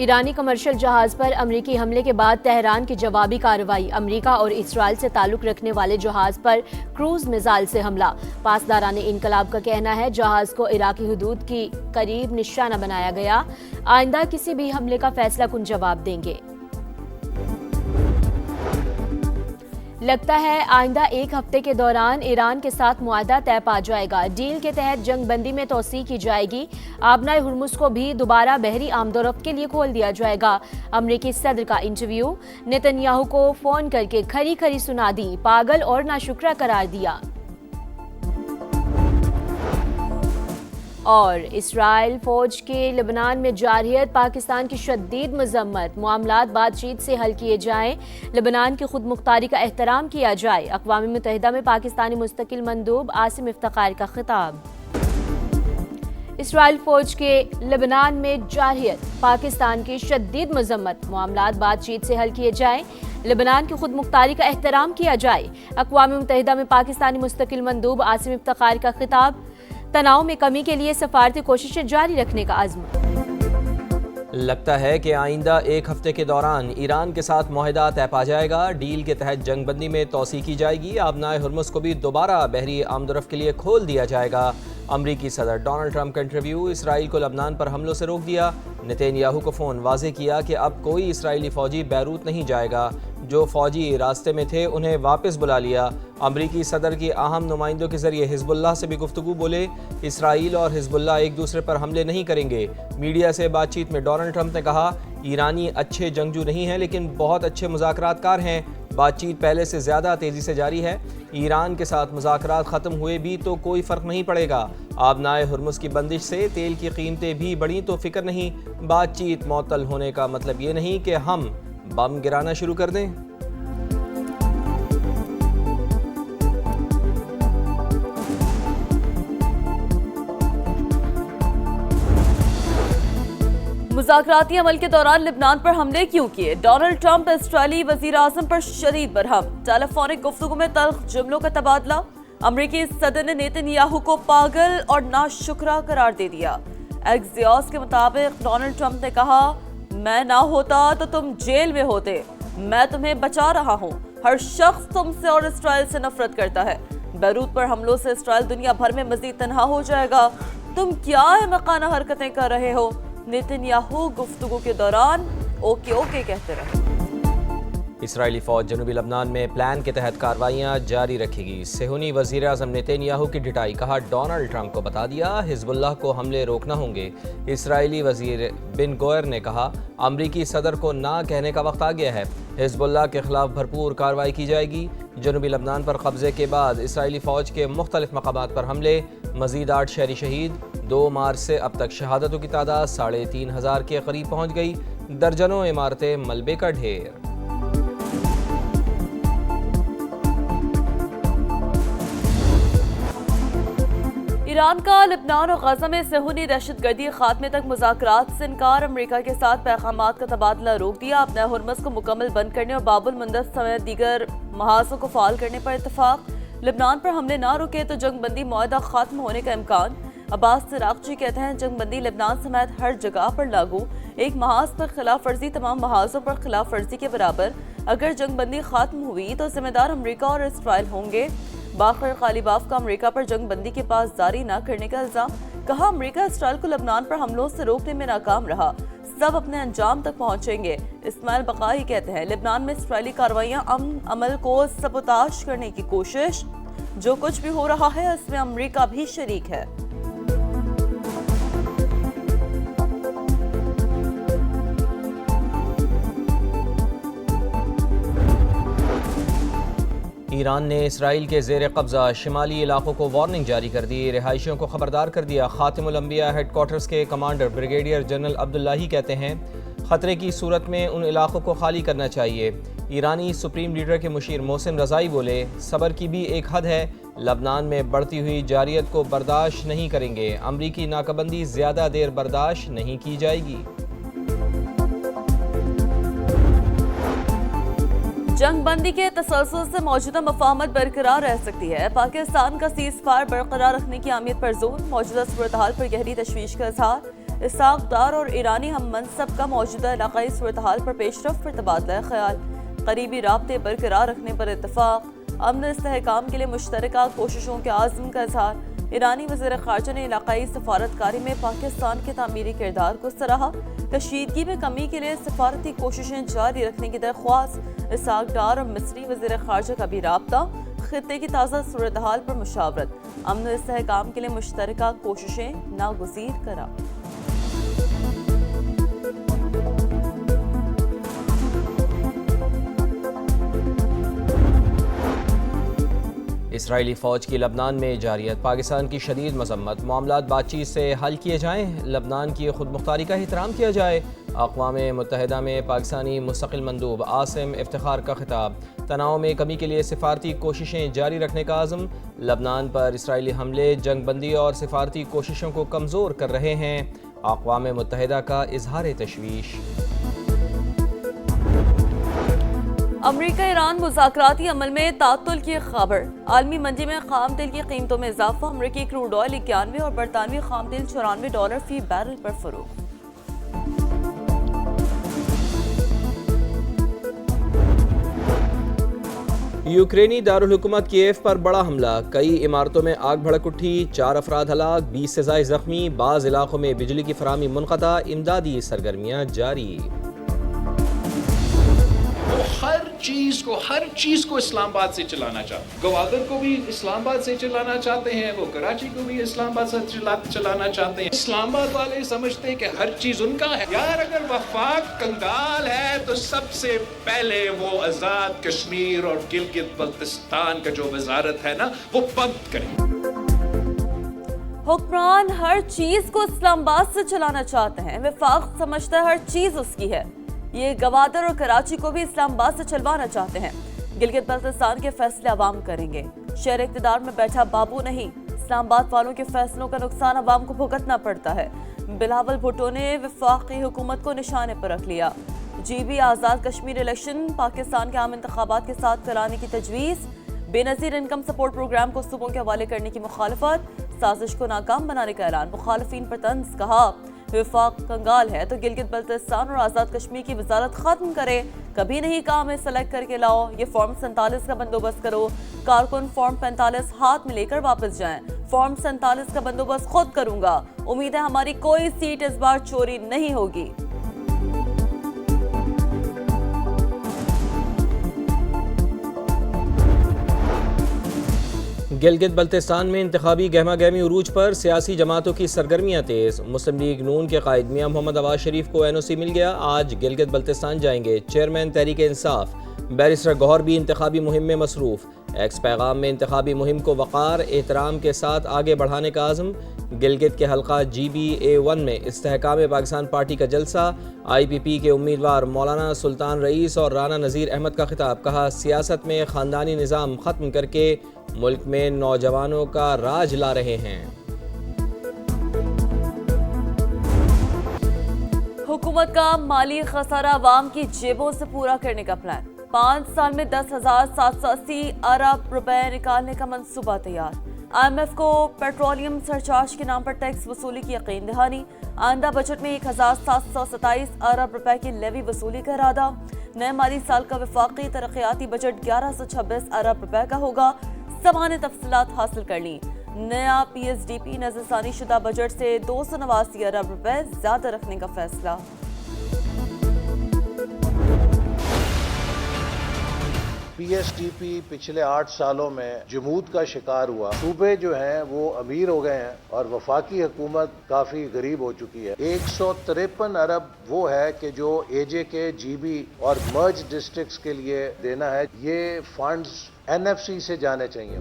ایرانی کمرشل جہاز پر امریکی حملے کے بعد تہران کی جوابی کارروائی۔ امریکہ اور اسرائیل سے تعلق رکھنے والے جہاز پر کروز میزائل سے حملہ۔ پاسداران انقلاب کا کہنا ہے جہاز کو عراقی حدود کی قریب نشانہ بنایا گیا۔ آئندہ کسی بھی حملے کا فیصلہ کن جواب دیں گے۔ لگتا ہے آئندہ ایک ہفتے کے دوران ایران کے ساتھ معاہدہ طے پا جائے گا۔ ڈیل کے تحت جنگ بندی میں توسیع کی جائے گی۔ آبنائے ہرمز کو بھی دوبارہ بحری آمد و رفت کے لیے کھول دیا جائے گا۔ امریکی صدر کا انٹرویو، نیتن یاہو کو فون کر کے کھری کھری سنا دی، پاگل اور ناشکرا قرار دیا۔ اور اسرائیل فوج کے لبنان میں جارحیت پاکستان کی شدید مذمت۔ معاملات بات چیت سے حل کیے جائیں، لبنان کی خود مختاری کا احترام کیا جائے۔ اقوام متحدہ میں پاکستانی مستقل مندوب عاصم افتخار کا خطاب۔ اسرائیل فوج کے لبنان میں جارحیت پاکستان کی شدید مذمت۔ معاملات بات چیت سے حل کیے جائیں، لبنان کی خود مختاری کا احترام کیا جائے۔ اقوام متحدہ میں پاکستانی مستقل مندوب عاصم افتخار کا خطاب۔ تناؤ میں کمی کے لیے سفارتی کوششیں جاری رکھنے کا عزم۔ لگتا ہے کہ آئندہ ایک ہفتے کے دوران ایران کے ساتھ معاہدہ طے پا جائے گا۔ ڈیل کے تحت جنگ بندی میں توسیع کی جائے گی۔ آبنائے ہرمز کو بھی دوبارہ بحری آمد و رفت کے لیے کھول دیا جائے گا۔ امریکی صدر ڈونلڈ ٹرمپ کا انٹرویو، اسرائیل کو لبنان پر حملوں سے روک دیا۔ نیتن یاہو کو فون، واضح کیا کہ اب کوئی اسرائیلی فوجی بیروت نہیں جائے گا۔ جو فوجی راستے میں تھے انہیں واپس بلا لیا۔ امریکی صدر کی اہم نمائندوں کے ذریعے حزب اللہ سے بھی گفتگو، بولے اسرائیل اور حزب اللہ ایک دوسرے پر حملے نہیں کریں گے۔ میڈیا سے بات چیت میں ڈونلڈ ٹرمپ نے کہا ایرانی اچھے جنگجو نہیں ہیں لیکن بہت اچھے مذاکرات کار ہیں۔ بات چیت پہلے سے زیادہ تیزی سے جاری ہے۔ ایران کے ساتھ مذاکرات ختم ہوئے بھی تو کوئی فرق نہیں پڑے گا۔ آبنائے ہرمز کی بندش سے تیل کی قیمتیں بھی بڑھیں تو فکر نہیں۔ بات چیت معطل ہونے کا مطلب یہ نہیں کہ ہم بم گرانا شروع کر دیں۔ مذاکراتی عمل کے دوران لبنان پر حملے کیوں کیے؟ ڈونلڈ ٹرمپ اسرائیلی وزیر اعظم پر شدید برہم۔ ٹیلی فونک گفتگو میں تلخ جملوں کا تبادلہ۔ امریکی صدر نے نیتن یاہو کو پاگل اور ناشکرا قرار دے دیا۔ ایکزیوس کے مطابق ڈونلڈ ٹرمپ نے کہا میں نہ ہوتا تو تم جیل میں ہوتے، میں تمہیں بچا رہا ہوں۔ ہر شخص تم سے اور اسرائیل سے نفرت کرتا ہے۔ بیروت پر حملوں سے اسرائیل دنیا بھر میں مزید تنہا ہو جائے گا۔ تم کیا احمقانہ حرکتیں کر رہے ہو؟ نیتن یاہو گفتگو کے دوران اوکے اوکے کہتے رہے۔ اسرائیلی فوج جنوبی لبنان میں پلان کے تحت کارروائیاں جاری رکھے گی۔ صہیونی وزیر اعظم نیتن یاہو کی ڈٹائی، کہا ڈونلڈ ٹرمپ کو بتا دیا حزب اللہ کو حملے روکنا ہوں گے۔ اسرائیلی وزیر بن گوئر نے کہا امریکی صدر کو نہ کہنے کا وقت آ گیا ہے، حزب اللہ کے خلاف بھرپور کارروائی کی جائے گی۔ جنوبی لبنان پر قبضے کے بعد اسرائیلی فوج کے مختلف مقامات پر حملے، مزید 8 شہری شہید۔ 2 مارچ سے اب تک شہادتوں کی تعداد 3500 کے قریب پہنچ گئی۔ درجنوں عمارتیں ملبے کا ڈھیر۔ ایران کا لبنان اور غزہ میں صہیونی دہشت گردی خاتمے تک مذاکرات سے انکار۔ امریکہ کے ساتھ پیغامات کا تبادلہ روک دیا۔ اپنا ہرمز کو مکمل بند کرنے اور باب المندب سمیت دیگر محاذوں کو فعال کرنے پر اتفاق۔ لبنان پر حملے نہ رکے تو جنگ بندی معاہدہ ختم ہونے کا امکان۔ عباس چراغچی کہتے ہیں جنگ بندی لبنان سمیت ہر جگہ پر لاگو۔ ایک محاذ پر خلاف ورزی تمام محاذوں پر خلاف ورزی کے برابر۔ اگر جنگ بندی ختم ہوئی تو ذمہ دار امریکہ اور اسرائیل ہوں گے۔ باقر غالیباف کا امریکہ پر جنگ بندی کے پاس جاری نہ کرنے کا الزام، کہا امریکہ اسرائیل کو لبنان پر حملوں سے روکنے میں ناکام رہا، سب اپنے انجام تک پہنچیں گے۔ اسماعیل بقائی کہتے ہیں لبنان میں اسرائیلی کارروائیاں امن عمل کو سبوتاژ کرنے کی کوشش، جو کچھ بھی ہو رہا ہے اس میں امریکہ بھی شریک ہے۔ ایران نے اسرائیل کے زیر قبضہ شمالی علاقوں کو وارننگ جاری کر دی، رہائشیوں کو خبردار کر دیا۔ خاتم الانبیاء ہیڈ کوارٹرز کے کمانڈر بریگیڈیئر جنرل عبداللہی کہتے ہیں خطرے کی صورت میں ان علاقوں کو خالی کرنا چاہیے۔ ایرانی سپریم لیڈر کے مشیر محسن رضائی بولے صبر کی بھی ایک حد ہے، لبنان میں بڑھتی ہوئی جارحیت کو برداشت نہیں کریں گے، امریکی ناکہ بندی زیادہ دیر برداشت نہیں کی جائے گی۔ جنگ بندی کے تسلسل سے موجودہ مفاہمت برقرار رہ سکتی ہے۔ پاکستان کا سیز فائر برقرار رکھنے کی اہمیت پر زور، موجودہ صورتحال پر گہری تشویش کا اظہار۔ اسحاق ڈار اور ایرانی ہم منصب کا موجودہ علاقائی صورتحال پر پیش رفت پر تبادلہ خیال، قریبی رابطے برقرار رکھنے پر اتفاق، امن استحکام کے لیے مشترکہ کوششوں کے عزم کا اظہار۔ ایرانی وزیر خارجہ نے علاقائی سفارتکاری میں پاکستان کے تعمیری کردار کو سراہا، کشیدگی میں کمی کے لیے سفارتی کوششیں جاری رکھنے کی درخواست۔ اسحاق ڈار اور مصری وزیر خارجہ کا بھی رابطہ، خطے کی تازہ صورتحال پر مشاورت، امن و استحکام کے لیے مشترکہ کوششیں ناگزیر قرار۔ اسرائیلی فوج کی لبنان میں جاریت، پاکستان کی شدید مذمت، معاملات بات چیت سے حل کیے جائیں، لبنان کی خود مختاری کا احترام کیا جائے۔ اقوام متحدہ میں پاکستانی مستقل مندوب عاصم افتخار کا خطاب، تناؤ میں کمی کے لیے سفارتی کوششیں جاری رکھنے کا عزم، لبنان پر اسرائیلی حملے جنگ بندی اور سفارتی کوششوں کو کمزور کر رہے ہیں، اقوام متحدہ کا اظہار تشویش۔ امریکہ ایران مذاکراتی عمل میں تعطل کی خبر، عالمی منڈی میں خام تیل کی قیمتوں میں اضافہ، امریکی کروڈ آئل 91 اور برطانوی خام تیل $94 فی بیرل پر فروخت۔ یوکرینی دارالحکومت کیف پر بڑا حملہ، کئی عمارتوں میں آگ بھڑک اٹھی، 4 افراد ہلاک، 20 سے زائد زخمی، بعض علاقوں میں بجلی کی فراہمی منقطع، امدادی سرگرمیاں جاری۔ ہر چیز کو اسلام آباد سے چلانا چاہتے ہیں، گوادر کو بھی اسلام آباد سے چلانا چاہتے ہیں، وہ کراچی کو بھی اسلام آباد سے چلانا چاہتے ہیں۔ اسلام آباد والے سمجھتے ہیں کہ ہر چیز ان کا ہے۔ یار اگر وفاق کنگال ہے تو سب سے پہلے وہ آزاد کشمیر اور گلگت بلتستان کا جو وزارت ہے نا وہ بند کریں۔ حکمران ہر چیز کو اسلام آباد سے چلانا چاہتے ہیں، وفاق سمجھتا ہے ہر چیز اس کی ہے، یہ گوادر اور کراچی کو بھی اسلام آباد سے چلوانا چاہتے ہیں۔ گلگت بلتستان کے فیصلے عوام کریں گے، شہر اقتدار میں بیٹھا بابو نہیں، اسلام آباد والوں کے فیصلوں کا نقصان عوام کو بھگتنا پڑتا ہے۔ بلاول بھٹو نے وفاقی حکومت کو نشانے پر رکھ لیا۔ G B Azad Kashmir election Pakistan کے عام انتخابات کے ساتھ کرانے کی تجویز، بے نظیر انکم سپورٹ پروگرام کو صوبوں کے حوالے کرنے کی مخالفت، سازش کو ناکام بنانے کا اعلان، مخالفین پر طنز، کہا وفاق کنگال ہے تو گلگت بلتستان اور آزاد کشمیر کی وزارت ختم کرے، کبھی نہیں کہا میں سلیکٹ کر کے لاؤ، یہ فارم 47 کا بندوبست کرو، کارکن فارم 45 ہاتھ میں لے کر واپس جائیں، فارم 47 کا بندوبست خود کروں گا، امید ہے ہماری کوئی سیٹ اس بار چوری نہیں ہوگی۔ گلگت بلتستان میں انتخابی گہما گہمی عروج پر، سیاسی جماعتوں کی سرگرمیاں تیز، مسلم لیگ نون کے قائد میاں محمد عباس شریف کو این او سی مل گیا، آج گلگت بلتستان جائیں گے۔ چیئرمین تحریک انصاف بیرسٹر گوہر بھی انتخابی مہم میں مصروف، ایکس پیغام میں انتخابی مہم کو وقار احترام کے ساتھ آگے بڑھانے کا عزم۔ گلگت کے حلقہ جی بی اے 1 میں استحکام پاکستان پارٹی کا جلسہ، آئی پی پی کے امیدوار مولانا سلطان رئیس اور رانا نذیر احمد کا خطاب، کہا سیاست میں خاندانی نظام ختم کر کے ملک میں نوجوانوں کا راج لا رہے ہیں۔ حکومت کا مالی خسارہ عوام کی جیبوں سے پورا کرنے کا پلان، 5 سال میں 10,780 ارب روپے نکالنے کا منصوبہ تیار۔ آئی ایم ایف کو پیٹرولیم سرچارج کے نام پر ٹیکس وصولی کی یقین دہانی، آئندہ بجٹ میں 1,727 ارب روپے کی لیوی وصولی کا ارادہ۔ نئے مالی سال کا وفاقی ترقیاتی بجٹ 1126 ارب روپے کا ہوگا، سبھا نے تفصیلات حاصل کر لی۔ نیا پی ایس ڈی پی نظر ثانی شدہ بجٹ سے 289 ارب روپے زیادہ رکھنے کا فیصلہ۔ پی ایس ٹی پی پچھلے 8 سالوں میں جمود کا شکار ہوا، صوبے جو ہیں وہ امیر ہو گئے ہیں اور وفاقی حکومت کافی غریب ہو چکی ہے۔ 153 ارب وہ ہے کہ جو اے جے کے جی بی اور مرج ڈسٹرکٹس کے لیے دینا ہے، یہ فنڈز این ایف سی سے جانے چاہیے۔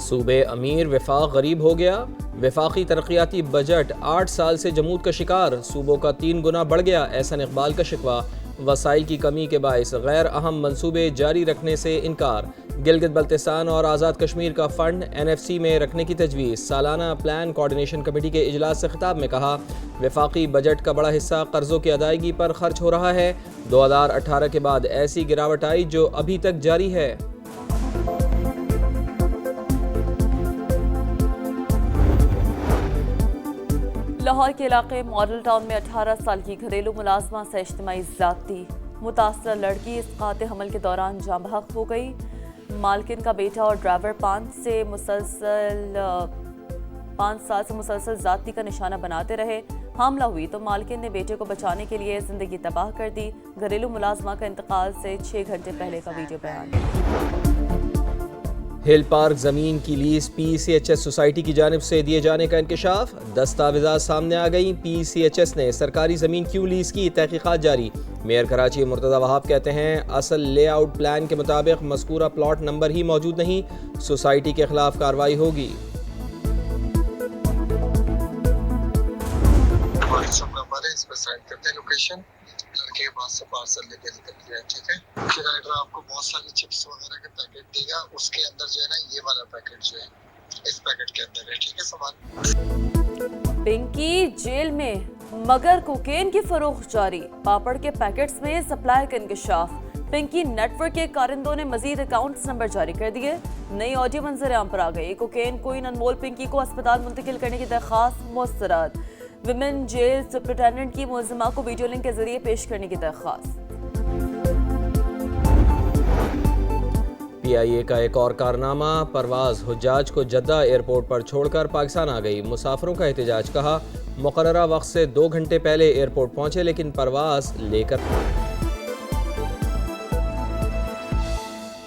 صوبے امیر، وفاق غریب ہو گیا، وفاقی ترقیاتی بجٹ 8 سال سے جمود کا شکار، صوبوں کا 3 گنا بڑھ گیا، احسن اقبال کا شکوہ، وسائل کی کمی کے باعث غیر اہم منصوبے جاری رکھنے سے انکار، گلگت بلتستان اور آزاد کشمیر کا فنڈ این ایف سی میں رکھنے کی تجویز، سالانہ پلان کوارڈینیشن کمیٹی کے اجلاس سے خطاب میں کہا وفاقی بجٹ کا بڑا حصہ قرضوں کی ادائیگی پر خرچ ہو رہا ہے، 2018 کے بعد ایسی گراوٹ آئی جو ابھی تک جاری ہے۔ لاہور کے علاقے ماڈل ٹاؤن میں 18 سال کی گھریلو ملازمہ سے اجتماعی زیادتی، متاثرہ لڑکی اسقاط حمل کے دوران جاں بحق ہو گئی۔ مالکن کا بیٹا اور ڈرائیور 5 سال سے مسلسل زیادتی کا نشانہ بناتے رہے۔ حاملہ ہوئی تو مالکن نے بیٹے کو بچانے کے لیے زندگی تباہ کر دی۔ گھریلو ملازمہ کا انتقال سے 6 گھنٹے پہلے کا ویڈیو بیان۔ ہل پارک زمین کی لیز پی سی ایچ ایس سوسائٹی کی جانب سے دیے جانے کا انکشاف، دستاویزات سامنے آ گئیں۔ پی سی ایچ ایس نے سرکاری زمین کیوں لیز کی، تحقیقات جاری۔ میئر کراچی مرتضی وہاب کہتے ہیں اصل لے آؤٹ پلان کے مطابق مذکورہ پلاٹ نمبر ہی موجود نہیں، سوسائٹی کے خلاف کارروائی ہوگی۔ اس پہ سائن کرتے ہیں لوکیشن، لڑکے کے پاس سے پارسل لے کے نکل گیا، ٹھیک ہے۔ پھر رائڈر آپ کو بہت ساری چپس وغیرہ کے پیکٹ دے گا، اس کے اندر جو ہے نا یہ والا پیکٹ جو ہے اس پیکٹ کے اندر ہے، ٹھیک ہے سامان۔ پنکی جیل میں مگر کوکین کی فروخت جاری، پاپڑ کے پیکٹس میں سپلائی کا انکشاف۔ پنکی نیٹ ورک کے کارندوں نے مزید اکاؤنٹس نمبر جاری کر دیے۔ نئی آڈیو منظر عام پر آ گئی۔ کوکین کوئن انمول پنکی کو اسپتال منتقل کرنے کی درخواست مسترد۔ ویمن جیل سپرنٹینڈنٹ کی ملزمہ کو ویڈیو لنک کے ذریعے پیش کرنے کی درخواست۔ پی آئی اے کا ایک اور کارنامہ، پرواز حجاج کو جدہ ایئرپورٹ پر چھوڑ کر پاکستان آ گئی۔ مسافروں کا احتجاج، کہا مقررہ وقت سے 2 گھنٹے پہلے ایئرپورٹ پہنچے لیکن پرواز لے کر